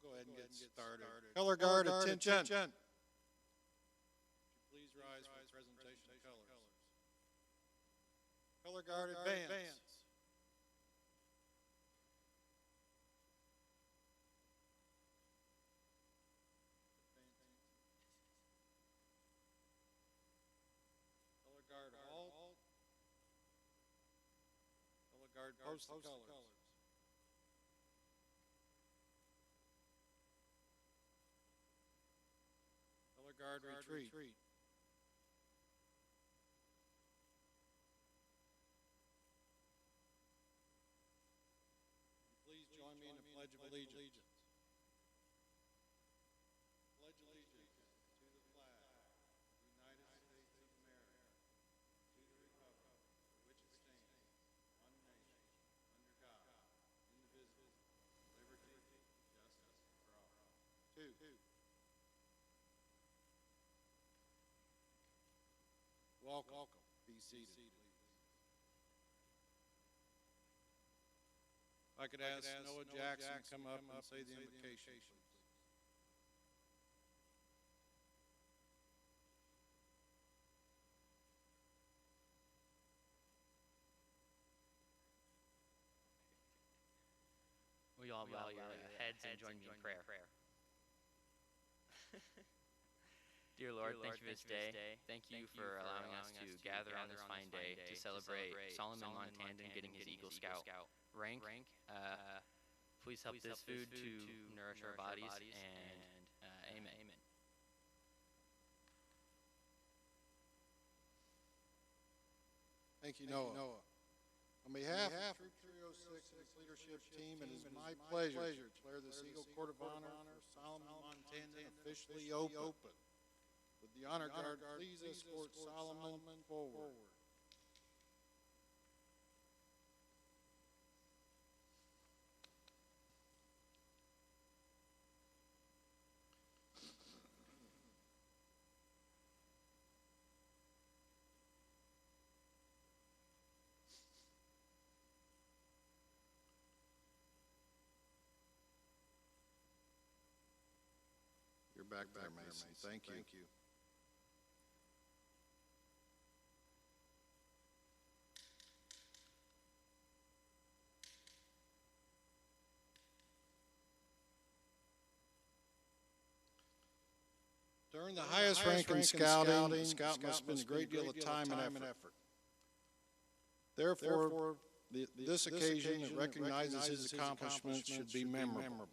go ahead and get started. Color guard, attention. Please rise for the presentation of colors. Color guard, advance. Color guard, halt. Color guard, post the colors. Color guard, retreat. Please join me in the Pledge of Allegiance. Pledge allegiance to the flag of the United States of America, to the republic for which it stands, one nation, under God, indivisible, liberty, justice for all. Two. Welcome. Be seated. I could ask Noah Jackson to come up and say the invocation, please. Will you all bow your heads and join me in prayer? Dear Lord, thank you for this day. Thank you for allowing us to gather on this fine day to celebrate Solomon Montandon getting his Eagle Scout rank. Please help this food to nourish our bodies, and amen. Thank you, Noah. On behalf of Troop 306 and its leadership team, it is my pleasure to declare this Eagle Court of Honor for Solomon Montandon officially open. Would the honor guard please escort Solomon forward? You're back there, Mason. Thank you. During the highest rank in scouting, the scout must spend a great deal of time and effort. Therefore, this occasion that recognizes his accomplishments should be memorable.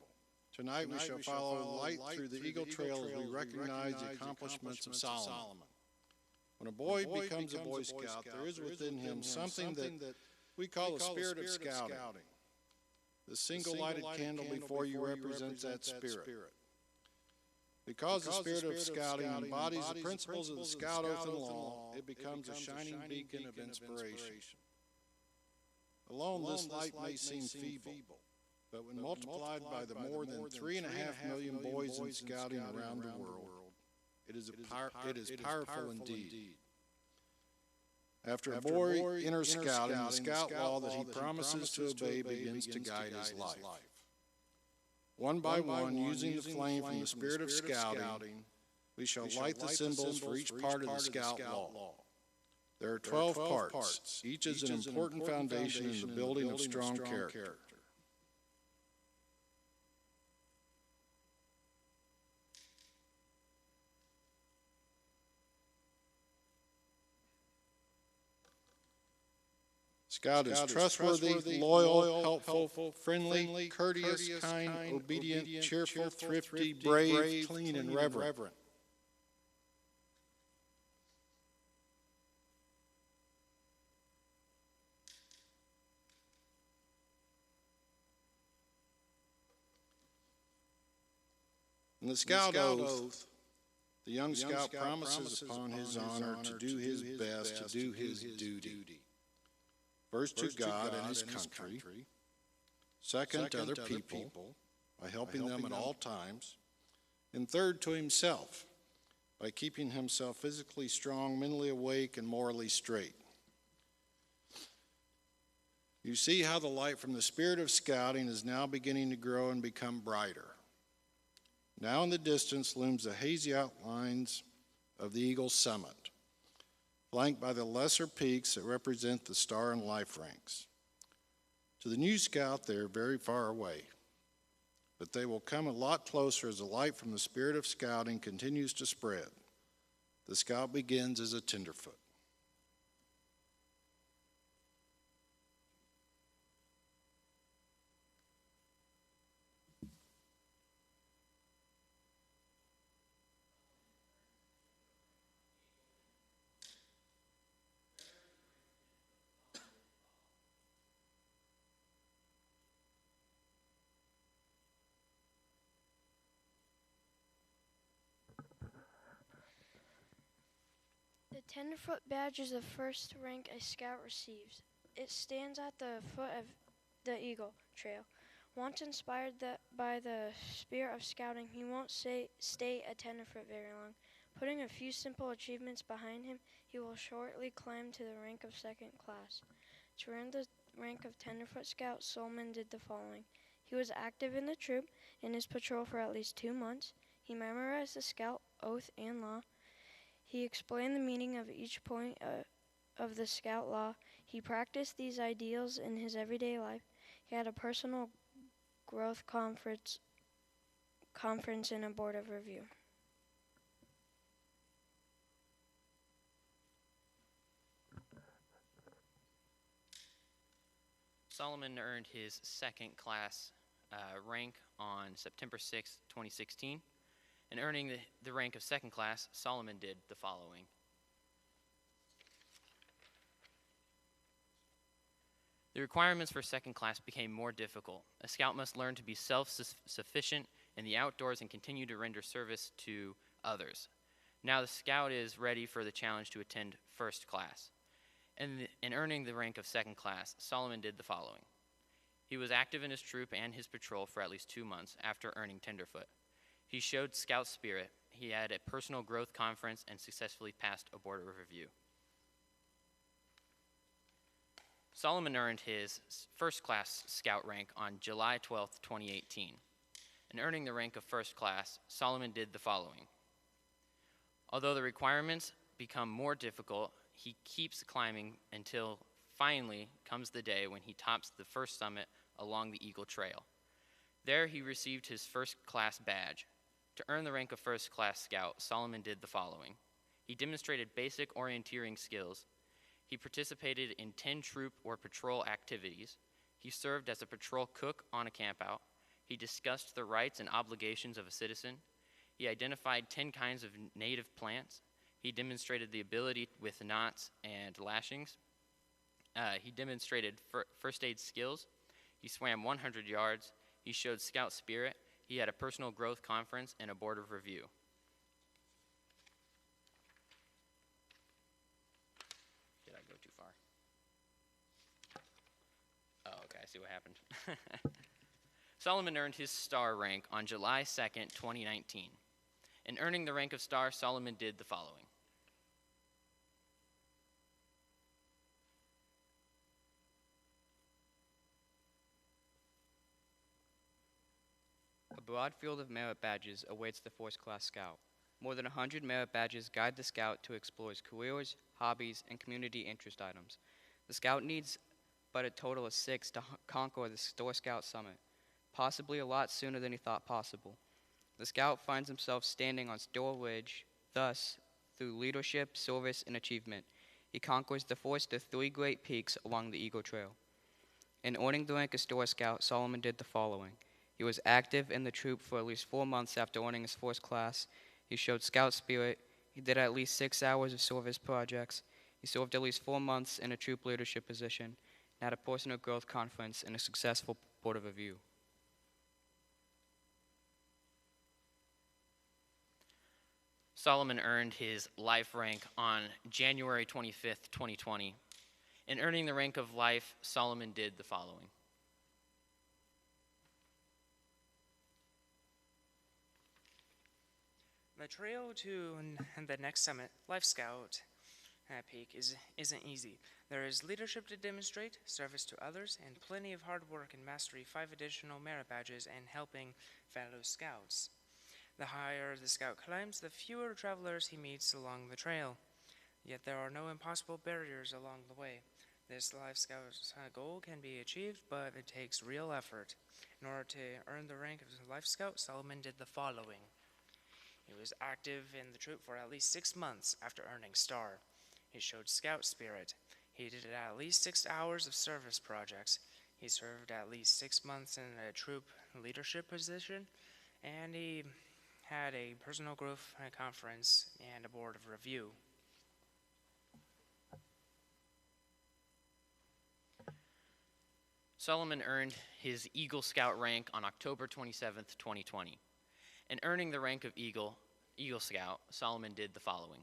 Tonight we shall follow light through the Eagle Trail as we recognize the accomplishments of Solomon. When a boy becomes a Boy Scout, there is within him something that we call the spirit of scouting. The single lighted candle before you represents that spirit. Because the spirit of scouting embodies the principles of the Scout Oath and Law, it becomes a shining beacon of inspiration. Alone, this light may seem feeble, but when multiplied by the more than 3.5 million boys in scouting around the world, it is powerful indeed. After a boy enters scouting, the scout law that he promises to obey begins to guide his life. One by one, using the flame from the spirit of scouting, we shall light the symbols for each part of the scout law. There are 12 parts. Each is an important foundation in the building of strong character. Scout is trustworthy, loyal, helpful, friendly, courteous, kind, obedient, cheerful, thrifty, brave, clean, and reverent. In the Scout Oath, the young scout promises upon his honor to do his best, to do his duty. First to God and his country, second to other people by helping them at all times, and third to himself by keeping himself physically strong, mentally awake, and morally straight. You see how the light from the spirit of scouting is now beginning to grow and become brighter. Now in the distance looms the hazy outlines of the Eagle's summit, flanked by the lesser peaks that represent the star and life ranks. To the new scout, they are very far away, but they will come a lot closer as the light from the spirit of scouting continues to spread. The scout begins as a tenderfoot. The tenderfoot badge is the first rank a scout receives. It stands at the foot of the Eagle Trail. Once inspired by the spirit of scouting, he won't stay a tenderfoot very long. Putting a few simple achievements behind him, he will shortly climb to the rank of second class. To earn the rank of tenderfoot scout, Solomon did the following. He was active in the troop in his patrol for at least 2 months. He memorized the scout oath and law. He explained the meaning of each point of the scout law. He practiced these ideals in his everyday life. He had a personal growth conference and a board of review. Solomon earned his second class rank on September 6, 2016. And earning the rank of second class, Solomon did the following. The requirements for second class became more difficult. A scout must learn to be self-sufficient in the outdoors and continue to render service to others. Now the scout is ready for the challenge to attend first class. And in earning the rank of second class, Solomon did the following. He was active in his troop and his patrol for at least 2 months after earning tenderfoot. He showed scout spirit. He had a personal growth conference and successfully passed a board of review. Solomon earned his first class scout rank on July 12, 2018. In earning the rank of first class, Solomon did the following. Although the requirements become more difficult, he keeps climbing until finally comes the day when he tops the first summit along the Eagle Trail. There he received his first class badge. To earn the rank of first class scout, Solomon did the following. He demonstrated basic orienteering skills. He participated in 10 troop or patrol activities. He served as a patrol cook on a campout. He discussed the rights and obligations of a citizen. He identified 10 kinds of native plants. He demonstrated the ability with knots and lashings. He demonstrated first aid skills. He swam 100 yards. He showed scout spirit. He had a personal growth conference and a board of review. Did I go too far? Oh, okay, I see what happened. Solomon earned his star rank on July 2nd, 2019. In earning the rank of star, Solomon did the following. A broad field of merit badges awaits the first class scout. More than 100 merit badges guide the scout to explore his careers, hobbies, and community interest items. The scout needs but a total of 6 to conquer the Store Scout Summit, possibly a lot sooner than he thought possible. The scout finds himself standing on Store Ridge, thus, through leadership, service, and achievement, he conquers the first of 3 great peaks along the Eagle Trail. In earning the rank of Store Scout, Solomon did the following. He was active in the troop for at least 4 months after earning his first class. He showed scout spirit. He did at least 6 hours of service projects. He served at least 4 months in a troop leadership position and had a personal growth conference and a successful board of review. Solomon earned his life rank on January 25th, 2020. In earning the rank of life, Solomon did the following. The trail to the next summit, Life Scout Peak, isn't easy. There is leadership to demonstrate, service to others, and plenty of hard work and mastery, 5 additional merit badges, and helping fellow scouts. The higher the scout climbs, the fewer travelers he meets along the trail. Yet there are no impossible barriers along the way. This Life Scout's goal can be achieved, but it takes real effort. In order to earn the rank of Life Scout, Solomon did the following. He was active in the troop for at least 6 months after earning Star. He showed scout spirit. He did at least 6 hours of service projects. He served at least 6 months in a troop leadership position, and he had a personal growth conference and a board of review. Solomon earned his Eagle Scout rank on October 27th, 2020. In earning the rank of Eagle Scout, Solomon did the following.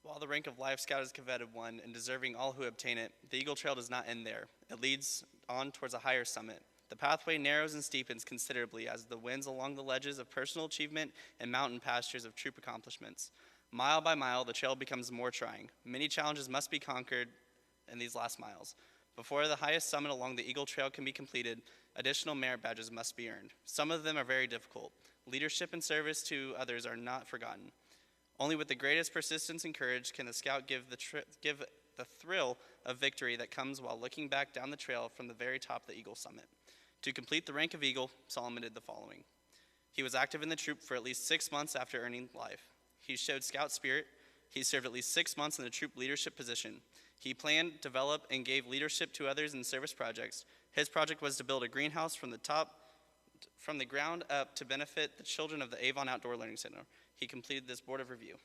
While the rank of Life Scout is coveted one and deserving all who obtain it, the Eagle Trail does not end there. It leads on towards a higher summit. The pathway narrows and steepens considerably as the winds along the ledges of personal achievement and mountain pastures of troop accomplishments. Mile by mile, the trail becomes more trying. Many challenges must be conquered in these last miles. Before the highest summit along the Eagle Trail can be completed, additional merit badges must be earned. Some of them are very difficult. Leadership and service to others are not forgotten. Only with the greatest persistence and courage can the scout give the thrill of victory that comes while looking back down the trail from the very top of the Eagle summit. To complete the rank of Eagle, Solomon did the following. He was active in the troop for at least 6 months after earning life. He showed scout spirit. He served at least 6 months in the troop leadership position. He planned, developed, and gave leadership to others in service projects. His project was to build a greenhouse from the ground up to benefit the children of the Avon Outdoor Learning Center. He completed this board of review.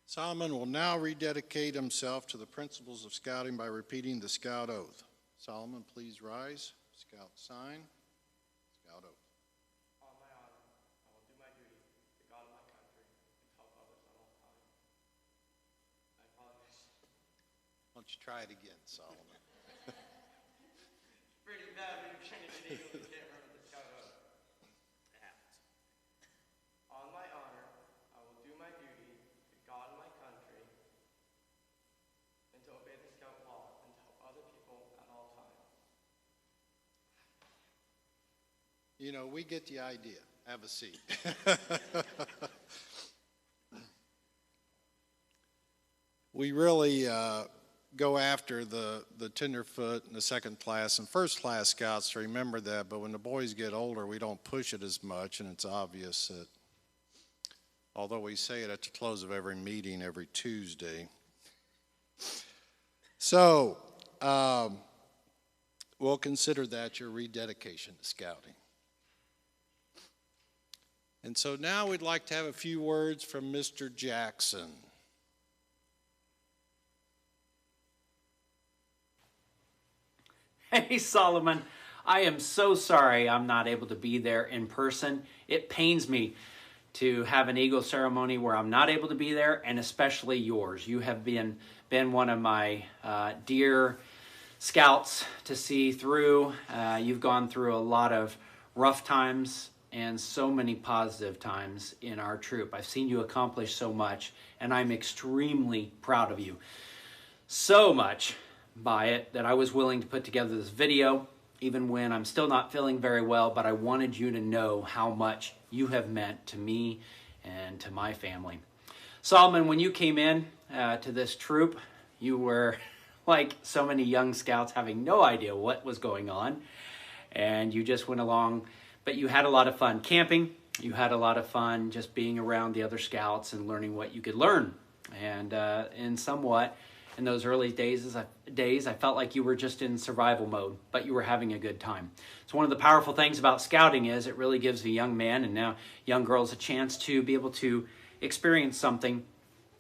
Solomon will now rededicate himself to the principles of scouting by repeating the scout oath. Solomon, please rise. Scout sign. Scout oath. On my honor, I will do my duty to God of my country and help others at all times. I apologize. Why don't you try it again, Solomon? Pretty bad when you're trying to get eagle and can't remember the scout oath. It happens. On my honor, I will do my duty to God of my country and to obey the scout law and to help other people at all times. You know, we get the idea. Have a seat. We really go after the tenderfoot and the second class and first class scouts to remember that, but when the boys get older, we don't push it as much, and it's obvious that although we say it at the close of every meeting every Tuesday. So we'll consider that your rededication to scouting. And so now we'd like to have a few words from Mr. Jackson. Hey, Solomon, I am so sorry I'm not able to be there in person. It pains me to have an Eagle ceremony where I'm not able to be there, and especially yours. You have been one of my dear scouts to see through. You've gone through a lot of rough times and so many positive times in our troop. I've seen you accomplish so much, and I'm extremely proud of you. So much by it that I was willing to put together this video, even when I'm still not feeling very well, but I wanted you to know how much you have meant to me and to my family. Solomon, when you came in to this troop, you were like so many young scouts having no idea what was going on, and you just went along, but you had a lot of fun camping. You had a lot of fun just being around the other scouts and learning what you could learn. And in those early days, I felt like you were just in survival mode, but you were having a good time. So one of the powerful things about scouting is it really gives a young man and now young girls a chance to be able to experience something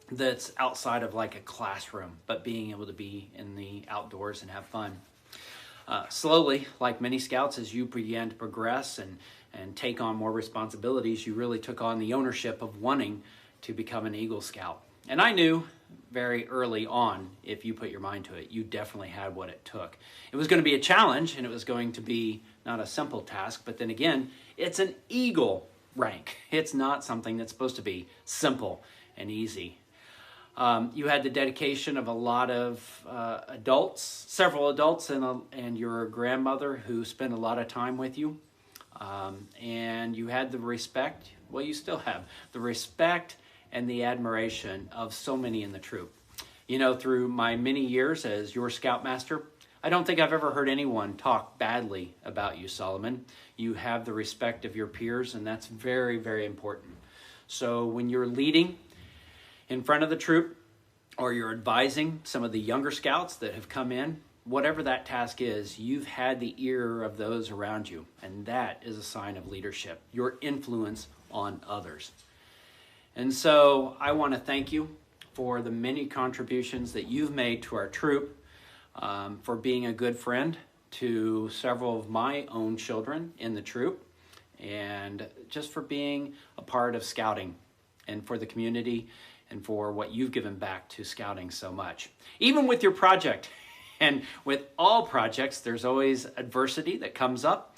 that's outside of like a classroom, but being able to be in the outdoors and have fun. Slowly, like many scouts, as you began to progress and take on more responsibilities, you really took on the ownership of wanting to become an Eagle Scout. And I knew very early on if you put your mind to it. You definitely had what it took. It was going to be a challenge, and it was going to be not a simple task, but then again, it's an Eagle rank. It's not something that's supposed to be simple and easy. You had the dedication of a lot of adults, several adults, and your grandmother who spent a lot of time with you. And you had the respect, well, you still have the respect and the admiration of so many in the troop. You know, through my many years as your scoutmaster, I don't think I've ever heard anyone talk badly about you, Solomon. You have the respect of your peers, and that's very, very important. So when you're leading in front of the troop, or you're advising some of the younger scouts that have come in, whatever that task is, you've had the ear of those around you, and that is a sign of leadership, your influence on others. And so I want to thank you for the many contributions that you've made to our troop, for being a good friend to several of my own children in the troop, and just for being a part of scouting and for the community and for what you've given back to scouting so much. Even with your project, and with all projects, there's always adversity that comes up,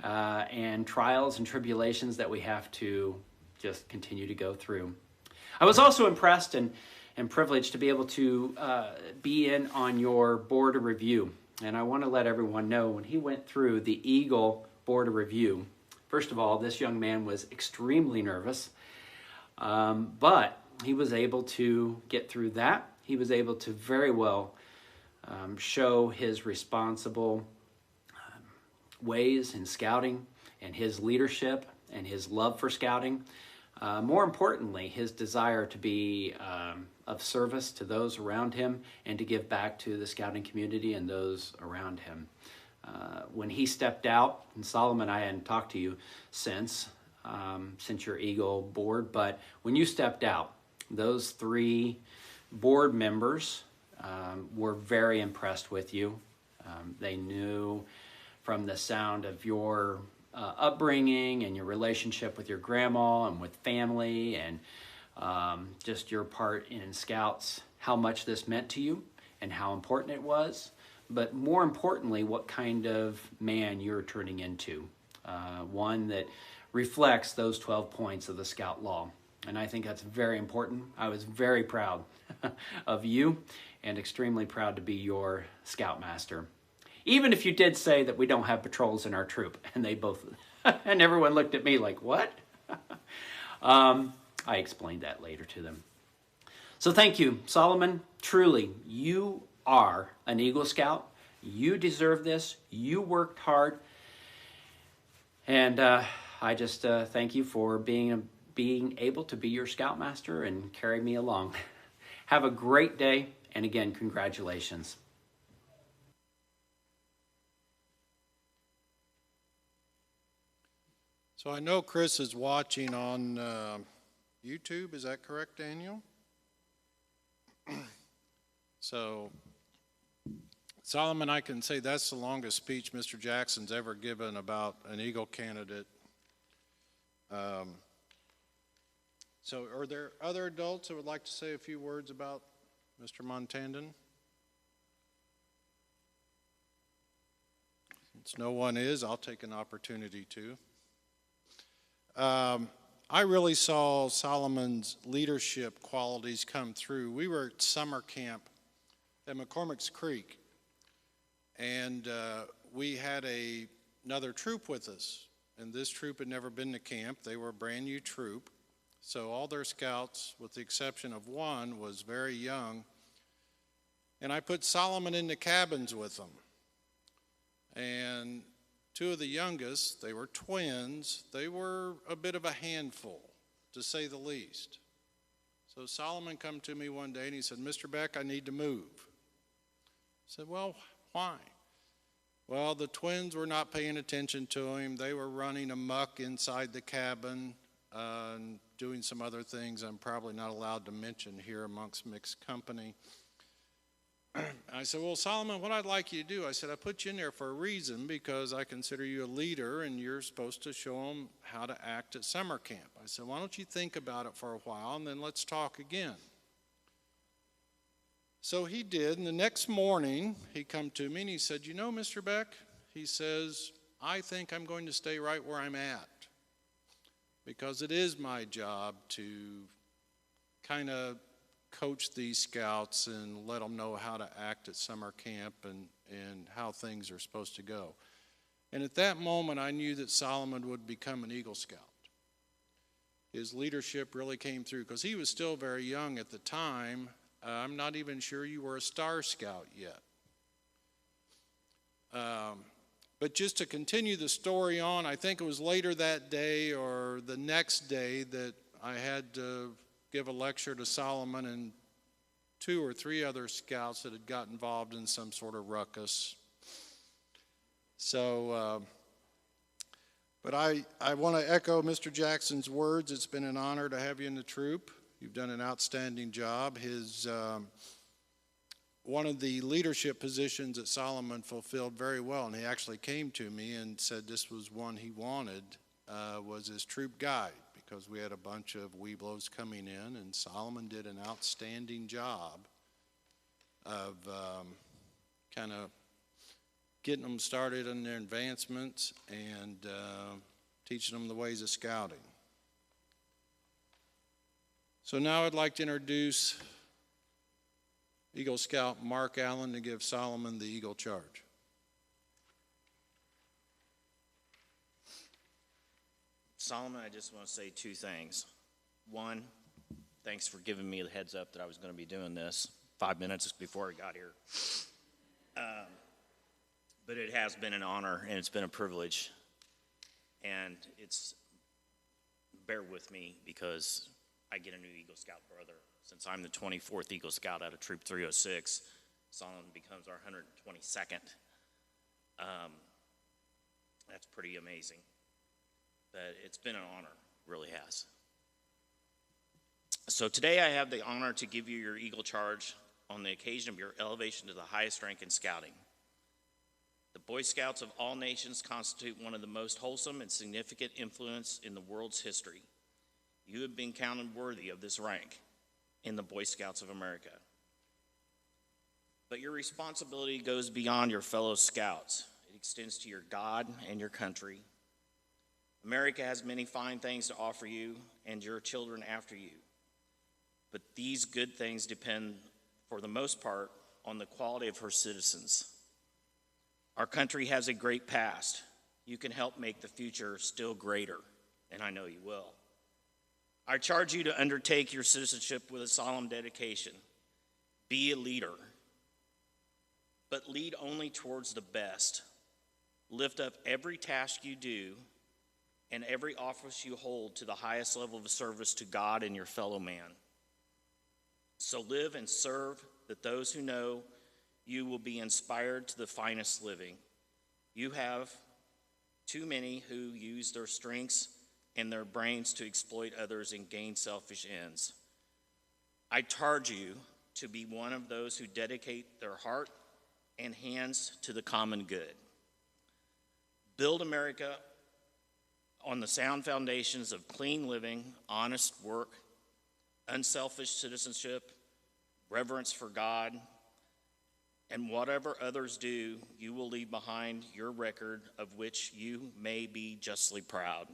and trials and tribulations that we have to just continue to go through. I was also impressed and privileged to be able to be in on your board of review. And I want to let everyone know, when he went through the Eagle board of review, first of all, this young man was extremely nervous, but he was able to get through that. He was able to very well show his responsible ways in scouting and his leadership and his love for scouting. More importantly, his desire to be of service to those around him and to give back to the scouting community and those around him. When he stepped out, and Solomon, I hadn't talked to you since your Eagle board, but when you stepped out, those 3 board members were very impressed with you. They knew from the sound of your upbringing and your relationship with your grandma and with family and just your part in Scouts, how much this meant to you and how important it was, but more importantly, what kind of man you're turning into, one that reflects those 12 points of the Scout Law. And I think that's very important. I was very proud of you and extremely proud to be your Scoutmaster. Even if you did say that we don't have patrols in our troop, and they both, and everyone looked at me like, what? I explained that later to them. So thank you, Solomon. Truly, you are an Eagle Scout. You deserve this. You worked hard. And I just thank you for being able to be your Scoutmaster and carry me along. Have a great day, and again, congratulations. So I know Chris is watching on YouTube. Is that correct, Daniel? So, Solomon, I can say that's the longest speech Mr. Jackson's ever given about an Eagle candidate. So are there other adults that would like to say a few words about Mr. Montandon? Since no one is, I'll take an opportunity to. I really saw Solomon's leadership qualities come through. We were at summer camp at McCormick's Creek, and we had another troop with us. And this troop had never been to camp. They were a brand new troop. So all their scouts, with the exception of one, was very young. And I put Solomon in the cabins with them. And 2 of the youngest, they were twins, they were a bit of a handful, to say the least. So Solomon come to me one day and he said, Mr. Beck, I need to move. I said, well, why? Well, the twins were not paying attention to him. They were running amok inside the cabin and doing some other things I'm probably not allowed to mention here amongst mixed company. I said, well, Solomon, what I'd like you to do, I said, I put you in there for a reason because I consider you a leader and you're supposed to show them how to act at summer camp. I said, why don't you think about it for a while and then let's talk again. So he did, and the next morning he come to me and he said, you know, Mr. Beck, he says, I think I'm going to stay right where I'm at, because it is my job to kind of coach these scouts and let them know how to act at summer camp and how things are supposed to go. And at that moment, I knew that Solomon would become an Eagle Scout. His leadership really came through, because he was still very young at the time. I'm not even sure you were a Star Scout yet. But just to continue the story on, I think it was later that day or the next day that I had to give a lecture to Solomon and 2 or 3 other scouts that had got involved in some sort of ruckus. So, but I want to echo Mr. Jackson's words. It's been an honor to have you in the troop. You've done an outstanding job. One of the leadership positions that Solomon fulfilled very well, and he actually came to me and said this was one he wanted, was his troop guide, because we had a bunch of Webelos coming in, and Solomon did an outstanding job of kind of getting them started in their advancements and teaching them the ways of scouting. So now I'd like to introduce Eagle Scout Mark Allen to give Solomon the Eagle Charge. Solomon, I just want to say 2 things. One, thanks for giving me the heads up that I was going to be doing this 5 minutes before I got here. But it has been an honor and it's been a privilege. And bear with me, because I get a new Eagle Scout brother. Since I'm the 24th Eagle Scout out of Troop 306, Solomon becomes our 122nd. That's pretty amazing. But it's been an honor, really has. So today I have the honor to give you your Eagle Charge on the occasion of your elevation to the highest rank in scouting. The Boy Scouts of all nations constitute one of the most wholesome and significant influence in the world's history. You have been counted worthy of this rank in the Boy Scouts of America. But your responsibility goes beyond your fellow scouts. It extends to your God and your country. America has many fine things to offer you and your children after you. But these good things depend, for the most part, on the quality of her citizens. Our country has a great past. You can help make the future still greater, and I know you will. I charge you to undertake your citizenship with a solemn dedication. Be a leader, but lead only towards the best. Lift up every task you do and every office you hold to the highest level of service to God and your fellow man. So live and serve, that those who know you will be inspired to the finest living. You have too many who use their strengths and their brains to exploit others and gain selfish ends. I charge you to be one of those who dedicate their heart and hands to the common good. Build America on the sound foundations of clean living, honest work, unselfish citizenship, reverence for God, and whatever others do, you will leave behind your record of which you may be justly proud.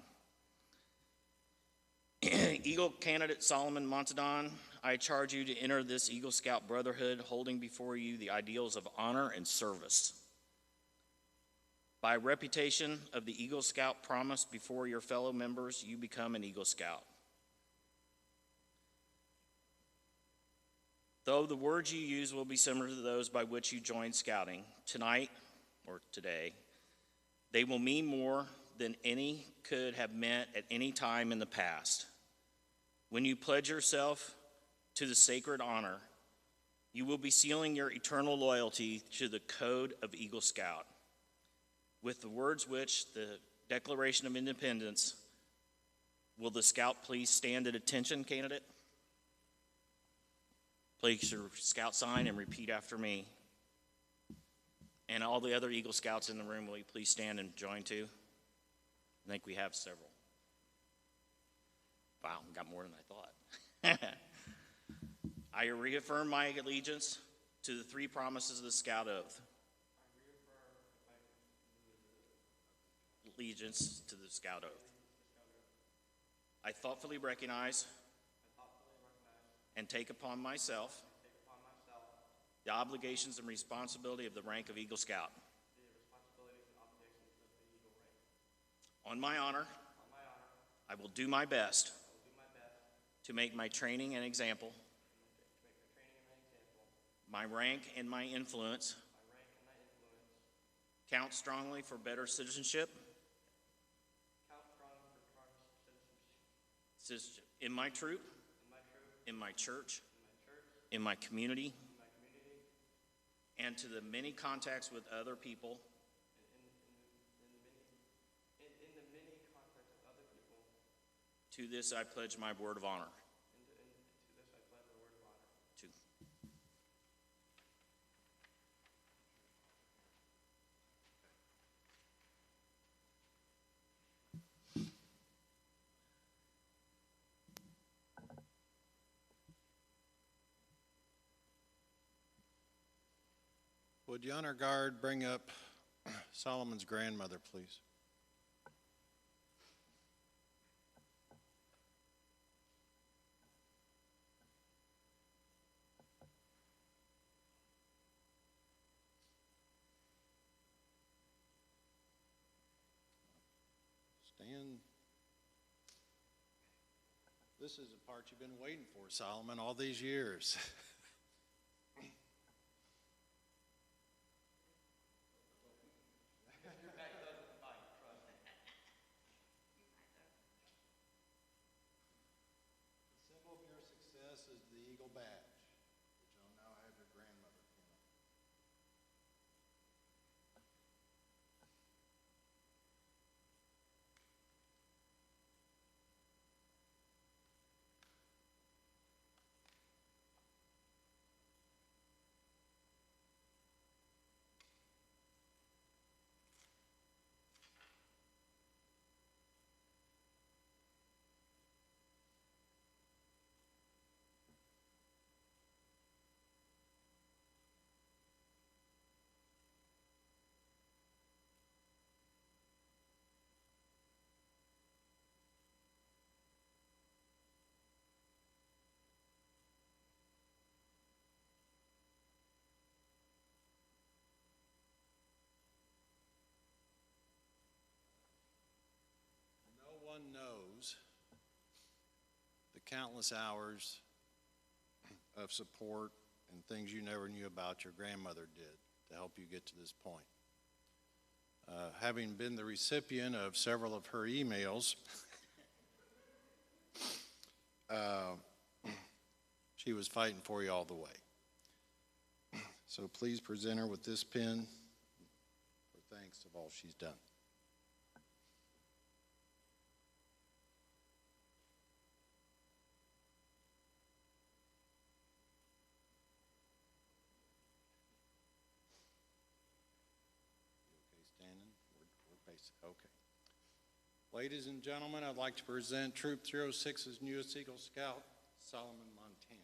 Eagle candidate Solomon Montandon, I charge you to enter this Eagle Scout brotherhood holding before you the ideals of honor and service. By reputation of the Eagle Scout promised before your fellow members, you become an Eagle Scout. Though the words you use will be similar to those by which you joined scouting, tonight, or today, they will mean more than any could have meant at any time in the past. When you pledge yourself to the sacred honor, you will be sealing your eternal loyalty to the code of Eagle Scout. With the words which the Declaration of Independence, will the Scout please stand at attention, candidate? Place your Scout sign and repeat after me. And all the other Eagle Scouts in the room, will you please stand and join too? I think we have several. Wow, we got more than I thought. I reaffirm my allegiance to the three promises of the Scout Oath. Allegiance to the Scout Oath. I thoughtfully recognize and take upon myself the obligations and responsibility of the rank of Eagle Scout. On my honor, I will do my best to make my training an example, my rank and my influence count strongly for better citizenship in my troop, in my church, in my community, and to the many contacts with other people to this I pledge my word of honor. To. Would the honor guard bring up Solomon's grandmother, please? Stand. This is the part you've been waiting for, Solomon, all these years. Is the Eagle badge, which I'll now have your grandmother pin on. No one knows the countless hours of support and things you never knew about your grandmother did to help you get to this point. Having been the recipient of several of her emails, she was fighting for you all the way. So please present her with this pin for thanks of all she's done. Okay. Ladies and gentlemen, I'd like to present Troop 306's newest Eagle Scout, Solomon Montandon.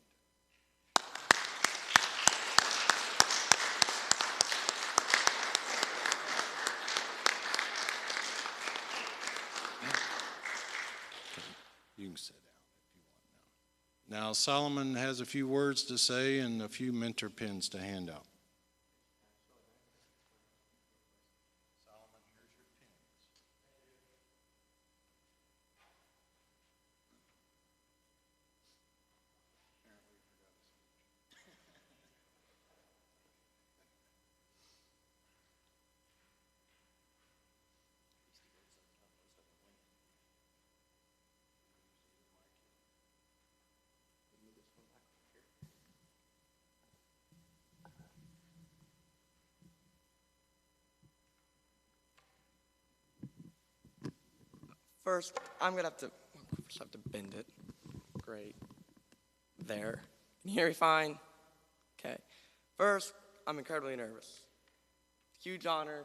You can sit down if you want now. Now, Solomon has a few words to say and a few mentor pins to hand out. First, I'm gonna have to bend it. Great. There. Can you hear me fine? Okay. First, I'm incredibly nervous. Huge honor.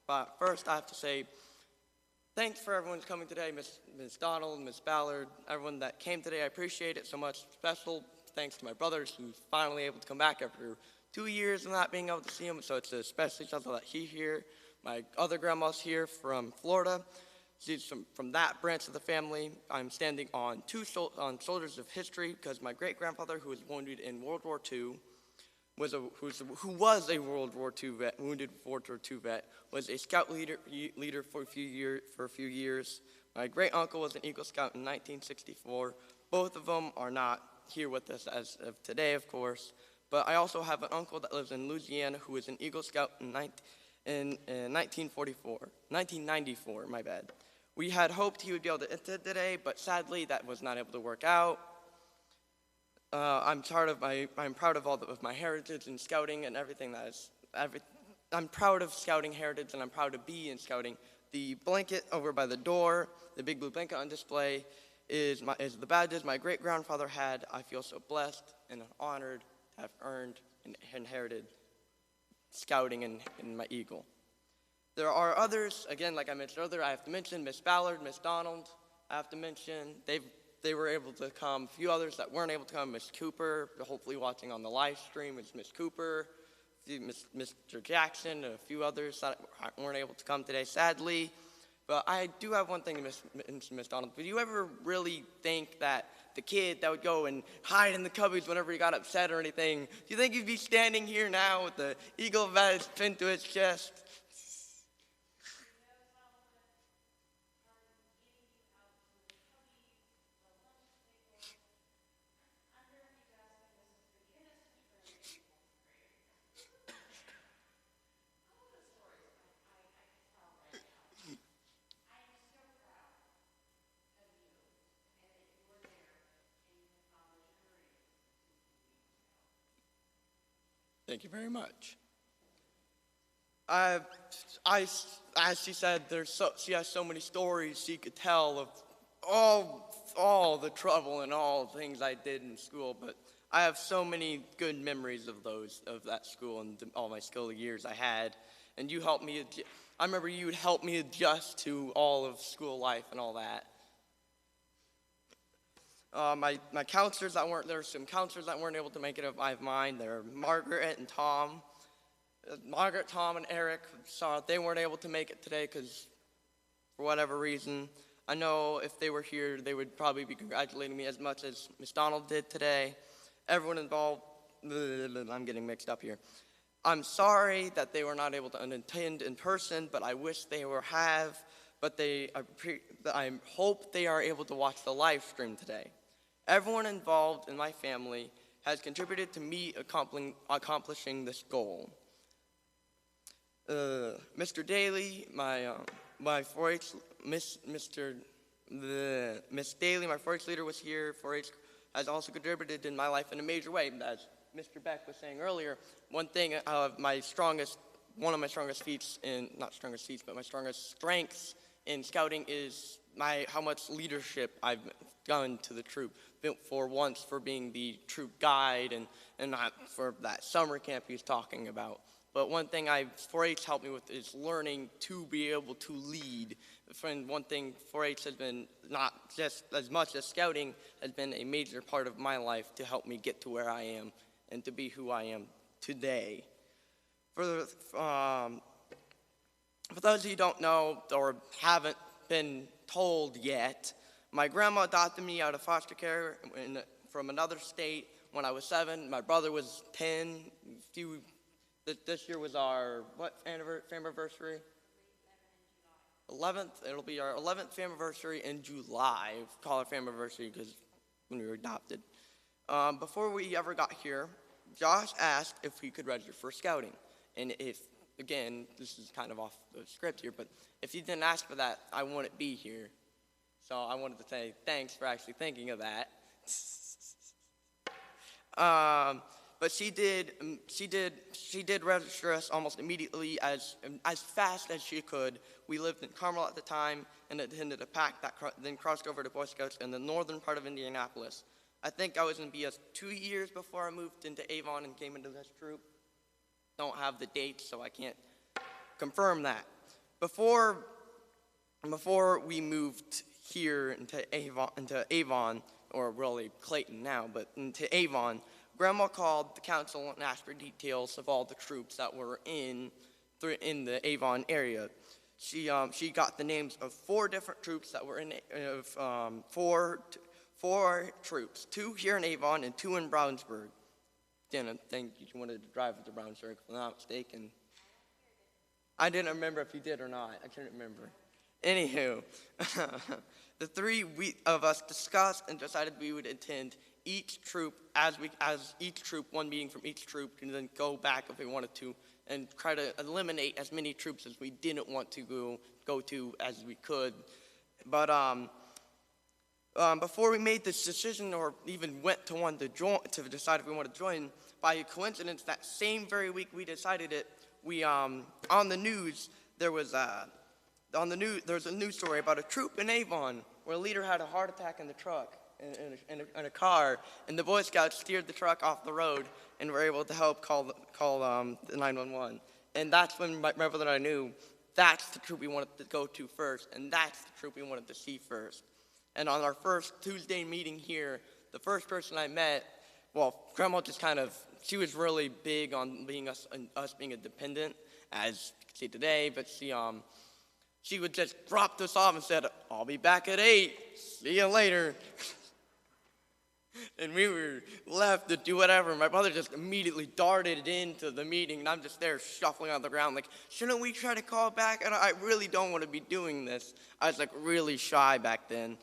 But first, I have to say thanks for everyone's coming today, Ms. Donald, Ms. Ballard, everyone that came today. I appreciate it so much. Special thanks to my brothers who's finally able to come back after 2 years of not being able to see him, so it's especially special that he's here. My other grandma's here from Florida. She's from that branch of the family. I'm standing on on shoulders of history because my great-grandfather, who was wounded in World War II, who was a World War II vet, wounded World War II vet, was a scout leader for a few years. My great-uncle was an Eagle Scout in 1964. Both of them are not here with us as of today, of course. But I also have an uncle that lives in Louisiana who was an Eagle Scout in 1994, my bad. We had hoped he would be able to attend today, but sadly that was not able to work out. I'm proud of all of my heritage in scouting and everything I'm proud of scouting heritage, and I'm proud to be in scouting. The blanket over by the door, the big blue blanket on display, is the badges my great-grandfather had. I feel so blessed and honored to have earned and inherited scouting in my Eagle. There are others, again, like I mentioned earlier, I have to mention Miss Ballard, Miss Donald, I have to mention, they were able to come. A few others that weren't able to come, Miss Cooper, hopefully watching on the live stream is Miss Cooper, Mr. Jackson, and a few others that weren't able to come today, sadly. But I do have one thing to mention, Miss Donald. Did you ever really think that the kid that would go and hide in the cubbies whenever he got upset or anything, do you think he'd be standing here now with the Eagle badge pinned to his chest? Thank you very much. As she said, she has so many stories she could tell of all the trouble and all the things I did in school, but I have so many good memories of that school and all my school years I had, and you helped me. I remember you would help me adjust to all of school life and all that. My counselors that weren't there, some counselors that weren't able to make it of mine. They're Margaret and Tom. Margaret, Tom, and Eric. Sorry, they weren't able to make it today because for whatever reason. I know if they were here, they would probably be congratulating me as much as Miss Donald did today. Everyone involved, I'm getting mixed up here. I'm sorry that they were not able to attend in person, but I wish they have. But I hope they are able to watch the live stream today. Everyone involved in my family has contributed to me accomplishing this goal. Mr. Daly, my 4-H, Miss Daly, my 4-H leader, was here. 4-H has also contributed in my life in a major way. As Mr. Beck was saying earlier, one of my strongest feats, not strongest feats, but my strongest strengths in scouting is how much leadership I've done to the troop. For being the troop guide and not for that summer camp he's talking about. But one thing 4-H helped me with is learning to be able to lead. And one thing 4-H has been, not just as much as scouting, has been a major part of my life to help me get to where I am and to be who I am today. For those of you who don't know or haven't been told yet, my grandma adopted me out of foster care from another state when I was 7. My brother was 10. This year was our, what anniversary? 11th. It'll be our 11th anniversary in July. Call it anniversary because when we were adopted. Before we ever got here, Josh asked if we could register for scouting. And again, this is kind of off the script here, but if you didn't ask for that, I wouldn't be here. So I wanted to say thanks for actually thinking of that. But she did register us almost immediately, as fast as she could. We lived in Carmel at the time and attended a pack that then crossed over to Boy Scouts in the northern part of Indianapolis. I think I was in BS 2 years before I moved into Avon and came into this troop. Don't have the dates, so I can't confirm that. Before we moved here into Avon, or really Clayton now, but into Avon, Grandma called the council and asked for details of all the troops that were in the Avon area. She got the names of 4 different troops that were in four troops, 2 here in Avon and 2 in Brownsburg. Dan, I think you wanted to drive to Brownsburg, if I'm not mistaken. I didn't remember if you did or not. I couldn't remember. Anywho, the 3 of us discussed and decided we would attend each troop as each troop, one meeting from each troop, and then go back if we wanted to, and try to eliminate as many troops as we didn't want to go to as we could. But before we made this decision or even went to one to decide if we wanted to join, by coincidence, that same very week we decided it, we on the news there was a news story about a troop in Avon where a leader had a heart attack in the truck in a car, and the Boy Scouts steered the truck off the road and were able to help call the 911. And that's when my brother and I knew that's the troop we wanted to go to first, and that's the troop we wanted to see first. And on our first Tuesday meeting here, the first person I met, well, Grandma just she was really big on us being independent, as you can see today, but she would just drop us off and said, "I'll be back at 8, see you later." And we were left to do whatever. My brother just immediately darted into the meeting, and I'm just there shuffling on the ground like, shouldn't we try to call back? And I really don't want to be doing this. I was like really shy back then,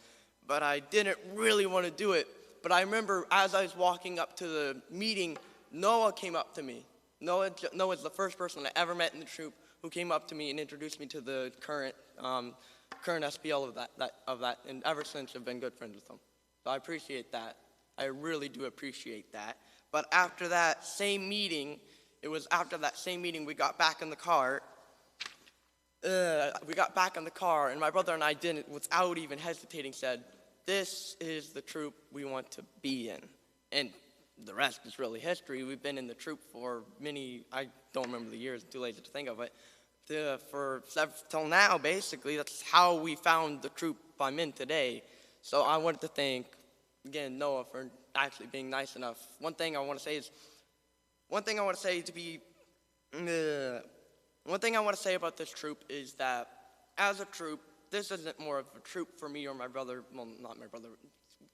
but I didn't really want to do it. But I remember as I was walking up to the meeting, Noah came up to me. Noah's the first person I ever met in the troop who came up to me and introduced me to the current SPL of that, and ever since I've been good friends with him. So I appreciate that. I really do appreciate that. But after that same meeting, we got back in the car. And my brother and I without even hesitating, said, "This is the troop we want to be in." And the rest is really history. We've been in the troop for I don't remember the years, too lazy to think of it, till now, basically. That's how we found the troop I'm in today. So I wanted to thank, again, Noah for actually being nice enough. One thing I want to say about this troop is that as a troop, this isn't more of a troop for me or my brother. Well, not my brother.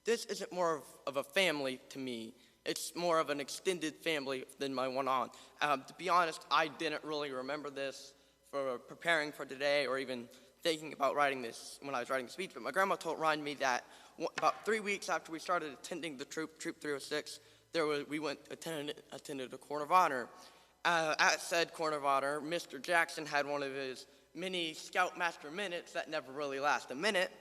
This isn't more of a family to me. It's more of an extended family than my one aunt. To be honest, I didn't really remember this for preparing for today or even thinking about writing this when I was writing the speech, but my grandma reminded me that about 3 weeks after we started attending the Troop 306, we attended a Court of Honor. At said Court of Honor, Mr. Jackson had one of his mini Scoutmaster minutes that never really last a minute.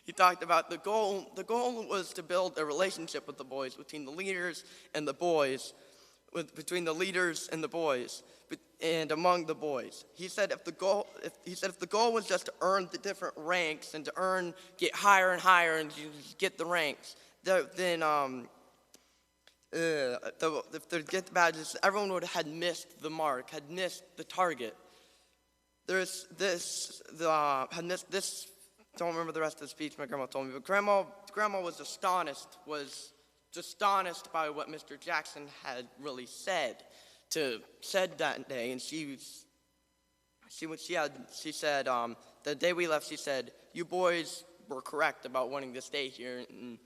He talked about the goal. The goal was to build a relationship with the boys, between the leaders and the boys, between the leaders and the boys, and among the boys. He said if the goal was just to earn the different ranks and to get higher and higher and get the ranks, then if they get the badges, everyone would have missed the mark, had missed the target. Don't remember the rest of the speech my grandma told me, but grandma was astonished by what Mr. Jackson had really said that day, and she said the day we left, she said, "You boys were correct about wanting to stay here, and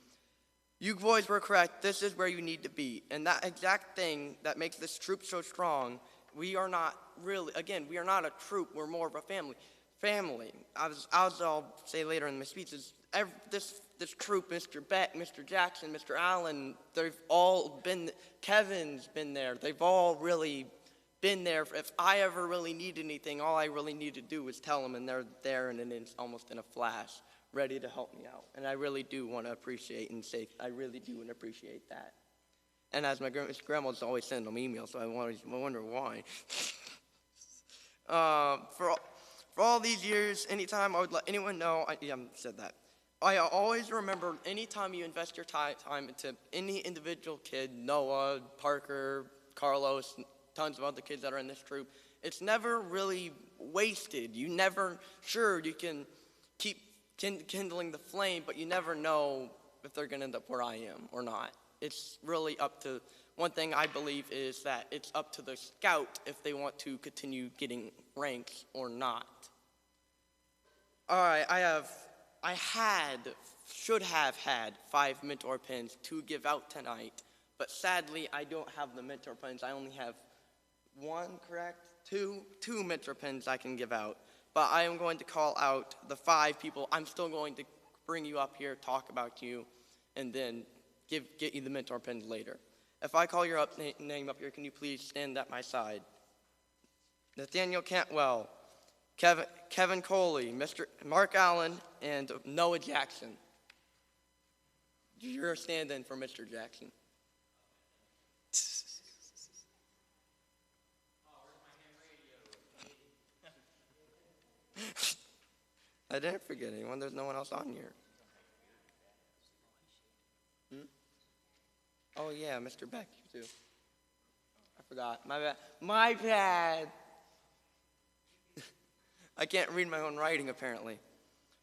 you boys were correct. This is where you need to be." And that exact thing that makes this troop so strong. We are not a troop. We're more of a family. As I'll say later in my speeches, this troop, Mr. Beck, Mr. Jackson, Mr. Allen, they've all been, Kevin's been there. They've all really been there. If I ever really need anything, all I really need to do is tell them, and they're there, and it's almost in a flash, ready to help me out. And I really do want to appreciate that. And as my grandma's always sending them emails, so I wonder why. For all these years, anytime I would let anyone know, I said that. I always remember anytime you invest your time into any individual kid, Noah, Parker, Carlos, tons of other kids that are in this troop, it's never really wasted. You can keep kindling the flame, but you never know if they're going to end up where I am or not. it's really up to, one thing I believe is that it's up to the scout if they want to continue getting ranks or not. All right, should have had 5 mentor pins to give out tonight, but sadly I don't have the mentor pins. I only have one, correct? Two mentor pins I can give out. But I am going to call out the 5 people. I'm still going to bring you up here, talk about you, and then get you the mentor pins later. If I call your name up here, can you please stand at my side? Nathaniel Cantwell, Kevin Coley, Mr. Mark Allen, and Noah Jackson. You're standing for Mr. Jackson. I didn't forget anyone. There's no one else on here. Oh yeah, Mr. Beck, you too. I forgot. My bad. My bad. I can't read my own writing apparently.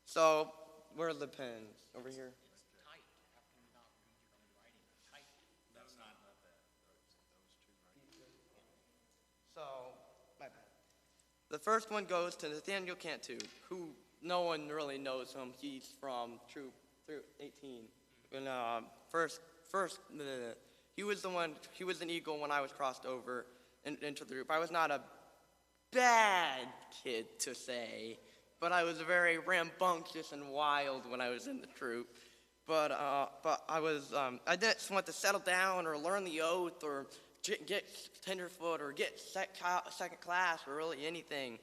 So, where are the pens? Over here. So, my bad. The first one goes to Nathaniel Cantu, who no one really knows him. He's from Troop 18. And he was an Eagle when I was crossed over into the group. I was not a bad kid to say, but I was very rambunctious and wild when I was in the troop. But I didn't want to settle down or learn the oath or get tenderfoot or get second class or really anything.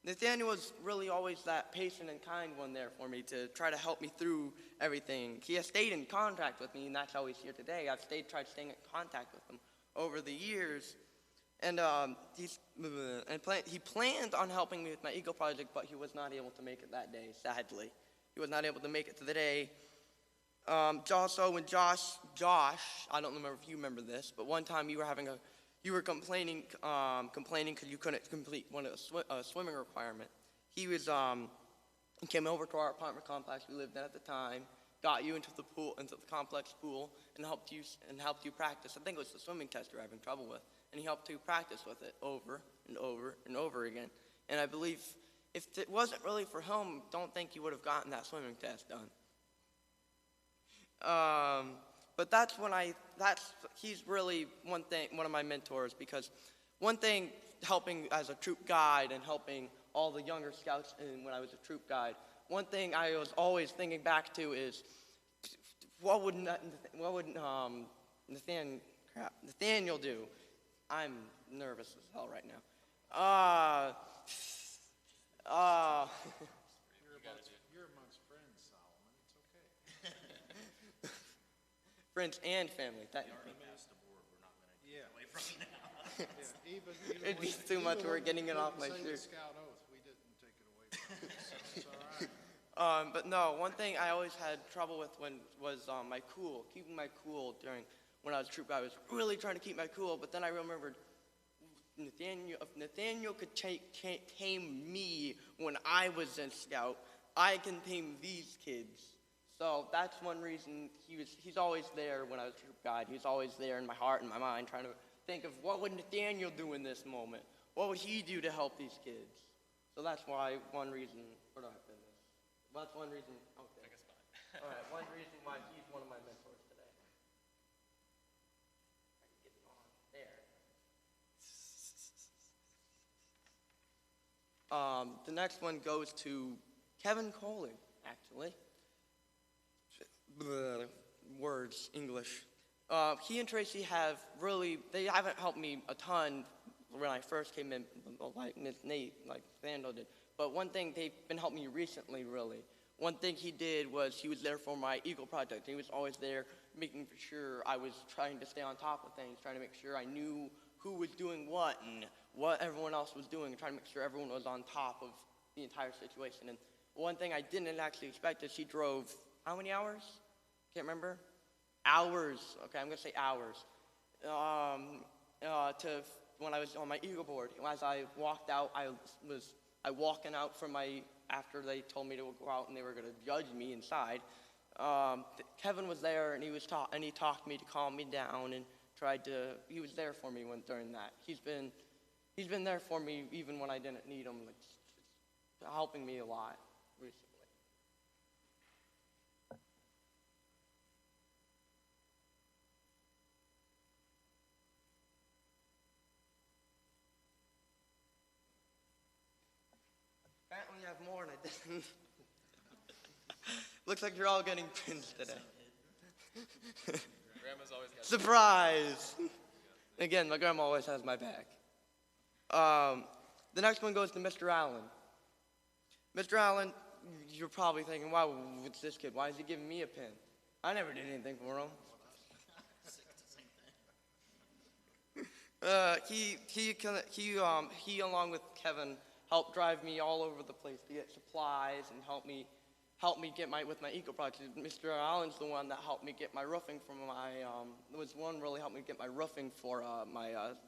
Nathaniel was really always that patient and kind one there for me to try to help me through everything. He has stayed in contact with me, and that's how he's here today. I've tried staying in contact with him over the years. And he planned on helping me with my Eagle project, but he was not able to make it that day, sadly. He was not able to make it to the day. Also, when Josh, I don't remember if you remember this, but one time you were complaining because you couldn't complete one of the swimming requirement. He came over to our apartment complex we lived in at the time, got you into the complex pool, and helped you practice. I think it was the swimming test you're having trouble with, and he helped you practice with it over and over and over again. And I believe if it wasn't really for him, don't think you would have gotten that swimming test done. But he's really one of my mentors, because one thing helping as a troop guide and helping all the younger scouts when I was a troop guide, one thing I was always thinking back to is what would Nathaniel do? I'm nervous as hell right now. You're amongst friends, Solomon. It's okay. Friends and family, technically. It'd be too much. We're getting it off my shirt. Scout oath. We didn't take it away from you, so it's all right. But no, one thing I always had trouble with was keeping my cool when I was a troop guy. I was really trying to keep my cool, but then I remembered if Nathaniel could tame me when I was in scout, I can tame these kids. So that's one reason he's always there when I was a troop guide. He's always there in my heart and my mind, trying to think of what would Nathaniel do in this moment? What would he do to help these kids? So that's one reason. Where do I put this? Well, that's one reason. Okay. Take a spot. All right. One reason why he's one of my mentors today. I can get it on there. The next one goes to Kevin Coley, actually. Words, English. He and Tracy they haven't helped me a ton when I first came in, like Vandal did. But one thing, they've been helping me recently, really. One thing he did was he was there for my Eagle project. He was always there making sure I was trying to stay on top of things, trying to make sure I knew who was doing what and what everyone else was doing, and trying to make sure everyone was on top of the entire situation. And one thing I didn't actually expect is he drove, how many hours? Can't remember. Hours. Okay, I'm gonna say hours. When I was on my Eagle board, as I walked out, I walking out from after they told me to go out and they were gonna judge me inside. Kevin was there, and he talked to me to calm me down, and he was there for me during that. He's been there for me even when I didn't need him, like, helping me a lot recently. Apparently you have more than I didn't. Looks like you're all getting pins today. Grandma's always got Surprise! Again, my grandma always has my back. The next one goes to Mr. Allen. Mr. Allen, you're probably thinking, wow, what's this kid? Why is he giving me a pin? I never did anything for him. He along with Kevin helped drive me all over the place to get supplies and help me get with my eco project. Mr. Allen's the one that helped me get my roofing for really helped me get my roofing for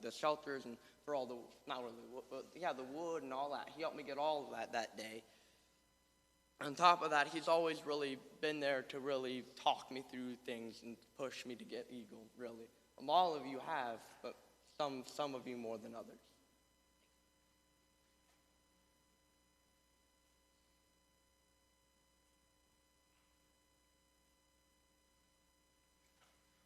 the shelters and for all the the wood and all that. He helped me get all of that day. On top of that, he's always really been there to really talk me through things and push me to get Eagle, really. All of you have, but some of you more than others.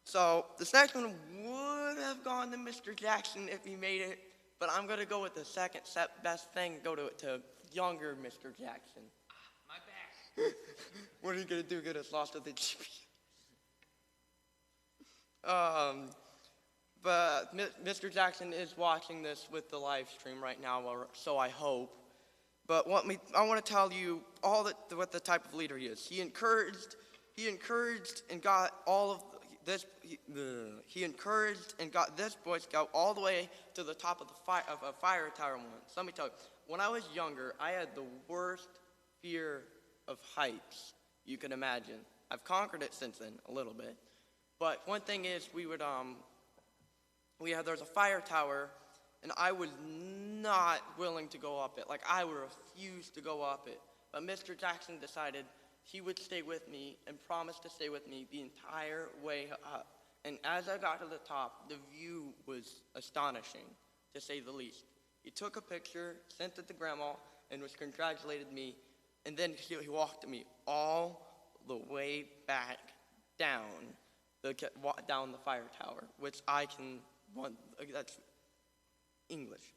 So this next one would have gone to Mr. Jackson if he made it, but I'm going to go with the second best thing, go to younger Mr. Jackson. My back. What are you going to do, get us lost with the GPS? But Mr. Jackson is watching this with the live stream right now, or so I hope. But I want to tell you what the type of leader he is. He encouraged and got all of this. He encouraged and got this Boy Scout all the way to the top of a fire tower once. Let me tell you, when I was younger, I had the worst fear of heights you can imagine. I've conquered it since then a little bit. But one thing is, there's a fire tower, and I was not willing to go up it. Like, I refused to go up it. But Mr. Jackson decided he would stay with me and promised to stay with me the entire way up. And as I got to the top, the view was astonishing, to say the least. He took a picture, sent it to Grandma, and congratulated me. And then he walked me all the way back down the fire tower, which that's English.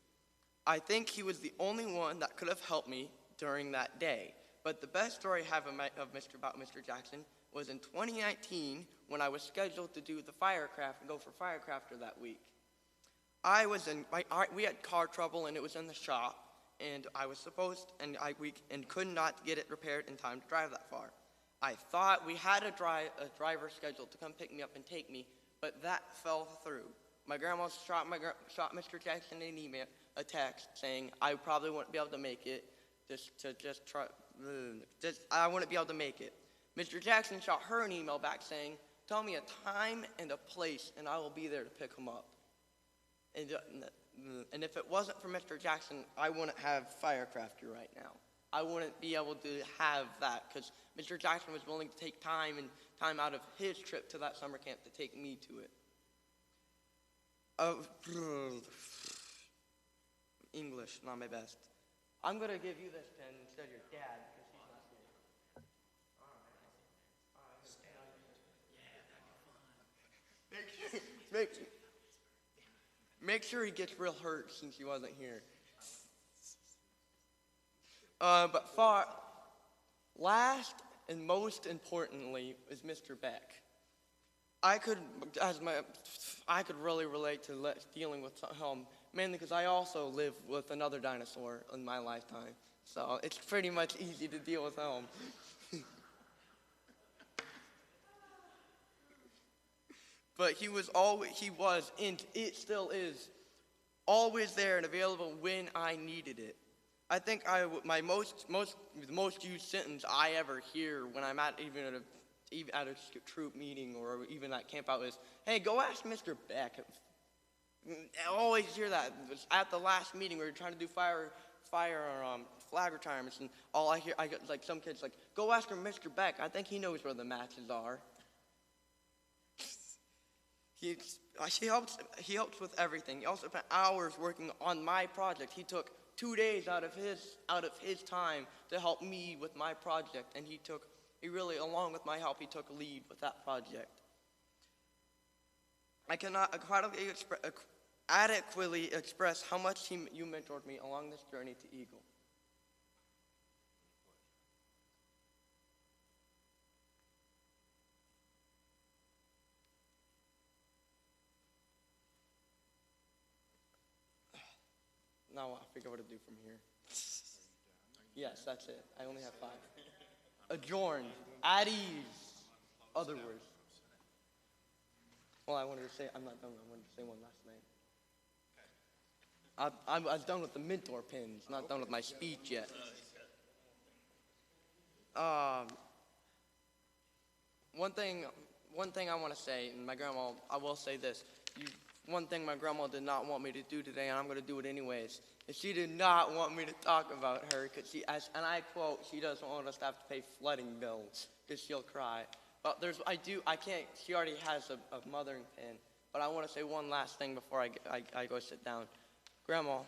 I think he was the only one that could have helped me during that day. But the best story I have about Mr. Jackson was in 2019 when I was scheduled to do the firecraft and go for firecrafter that week. We had car trouble and it was in the shop, and I was supposed and could not get it repaired in time to drive that far. I thought we had a driver scheduled to come pick me up and take me, but that fell through. My grandma shot Mr. Jackson a text saying I probably wouldn't be able to make it. I wouldn't be able to make it. Mr. Jackson shot her an email back saying, tell me a time and a place and I will be there to pick him up. And if it wasn't for Mr. Jackson, I wouldn't have Firecrafter right now. I wouldn't be able to have that because Mr. Jackson was willing to take time out of his trip to that summer camp to take me to it. English, not my best. I'm going to give you this pen instead of your dad because he's not here. All right. Make sure he gets real hurt since he wasn't here. But last and most importantly is Mr. Beck. I could really relate to dealing with him, mainly because I also live with another dinosaur in my lifetime. So it's pretty much easy to deal with him. But he was, and it still is, always there and available when I needed it. I think the most used sentence I ever hear when I'm at a troop meeting or even at camp out is, "Hey, go ask Mr. Beck." I always hear that. It was at the last meeting we were trying to do flag retirements, and all I hear, I get like some kids like, go ask Mr. Beck. I think he knows where the matches are. He helps with everything. He also spent hours working on my project. He took 2 days out of his time to help me with my project, and he really, along with my help, he took lead with that project. I cannot adequately express how much you mentored me along this journey to Eagle. Now I'll figure out what to do from here. Yes, that's it. I only have 5. Adjourned. At ease. Other words. Well, I wanted to say, I'm not done. I wanted to say one last thing. I was done with the mentor pins, not done with my speech yet. One thing I want to say, and my grandma, I will say this. One thing my grandma did not want me to do today, and I'm going to do it anyways, is she did not want me to talk about her, because and I quote, she doesn't want us to have to pay flooding bills, because she'll cry. But I can't, she already has a mothering pin, but I want to say one last thing before I go sit down. Grandma,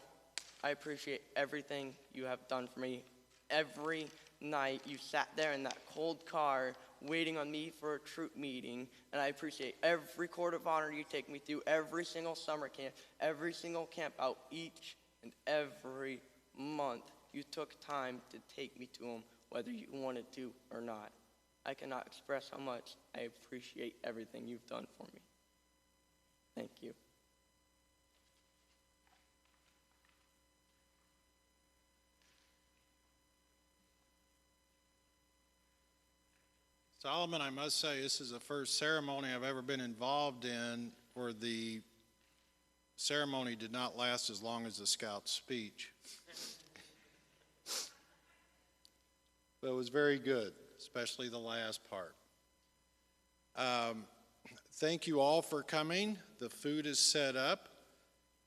I appreciate everything you have done for me. Every night you sat there in that cold car waiting on me for a troop meeting, and I appreciate every court of honor you take me through, every single summer camp, every single camp out, each and every month. You took time to take me to them, whether you wanted to or not. I cannot express how much I appreciate everything you've done for me. Thank you. Solomon, I must say, this is the first ceremony I've ever been involved in where the ceremony did not last as long as the scout's speech. But it was very good, especially the last part. Thank you all for coming. The food is set up.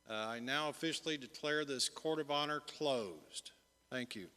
I now officially declare this Court of Honor closed. Thank you.